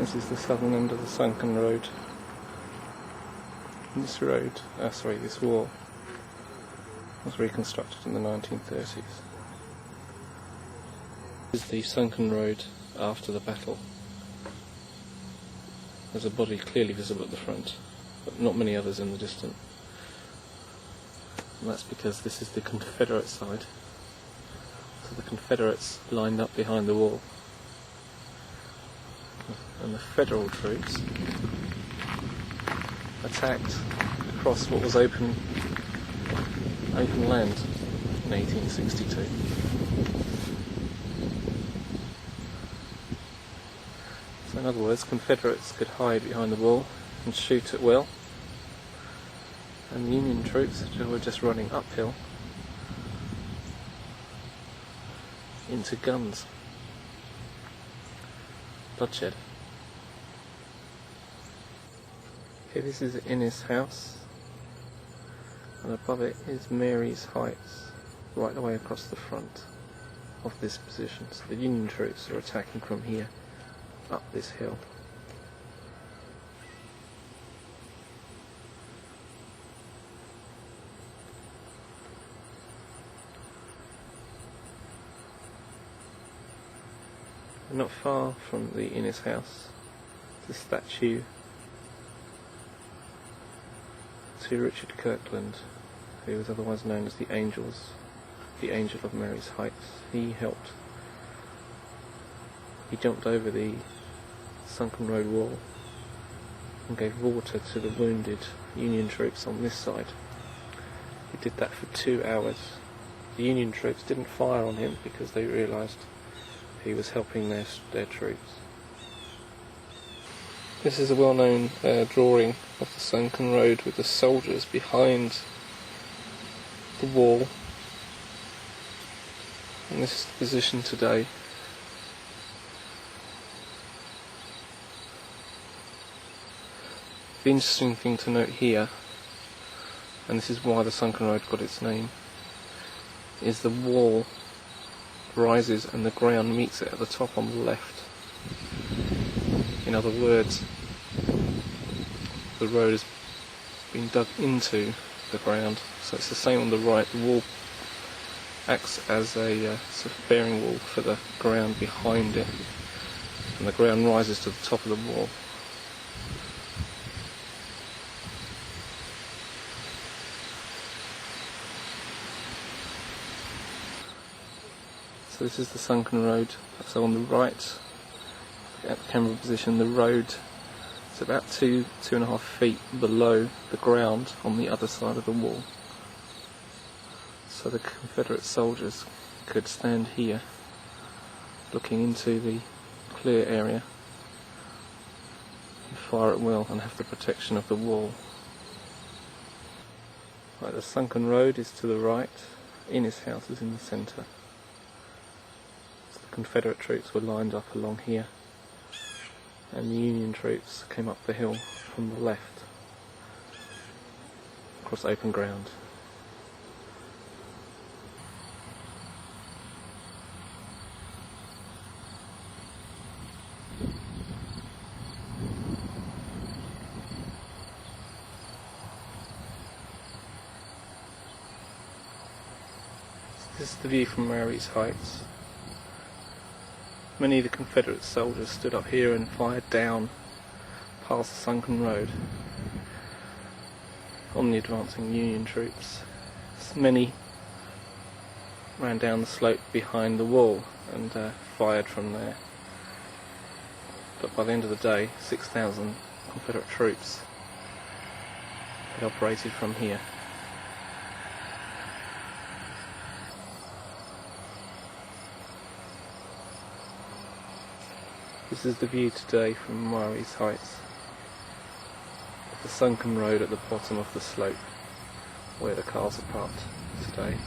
This is the southern end of the Sunken Road. This wall was reconstructed in the 1930s. This is the Sunken Road after the battle. There's a body clearly visible at the front, but not many others in the distance. And that's because this is the Confederate side. So the Confederates lined up behind the wall, and the Federal troops attacked across what was open land in 1862. So in other words, Confederates could hide behind the wall and shoot at will, and the Union troops were just running uphill into guns. Bloodshed. Okay, this is Innes house, and above it is Marye's Heights, right the way across the front of this position. So the Union troops are attacking from here, up this hill. And not far from the Innes house, the statue to Richard Kirkland, who was otherwise known as the Angel of Marye's Heights. He jumped over the Sunken Road wall and gave water to the wounded Union troops on this side. He did that for 2 hours. The Union troops didn't fire on him because they realised he was helping their troops. This is a well-known drawing of the Sunken Road with the soldiers behind the wall, and this is the position today. The interesting thing to note here, and this is why the Sunken Road got its name, is the wall rises and the ground meets it at the top on the left. In other words, the road has been dug into the ground, so it's the same on the right. The wall acts as a sort of bearing wall for the ground behind it, and the ground rises to the top of the wall. So this is the Sunken Road. So on the right, at the camera position, the road is about 2.5 feet below the ground on the other side of the wall. So the Confederate soldiers could stand here, looking into the clear area, and fire at will and have the protection of the wall. Right, the Sunken Road is to the right, Innes house is in the centre. Confederate troops were lined up along here, and the Union troops came up the hill from the left, across open ground. This is the view from Marye's Heights. Many of the Confederate soldiers stood up here and fired down past the Sunken Road on the advancing Union troops. Many ran down the slope behind the wall and fired from there. But by the end of the day, 6,000 Confederate troops had operated from here. This is the view today from Marye's Heights, the Sunken Road at the bottom of the slope where the cars are parked today.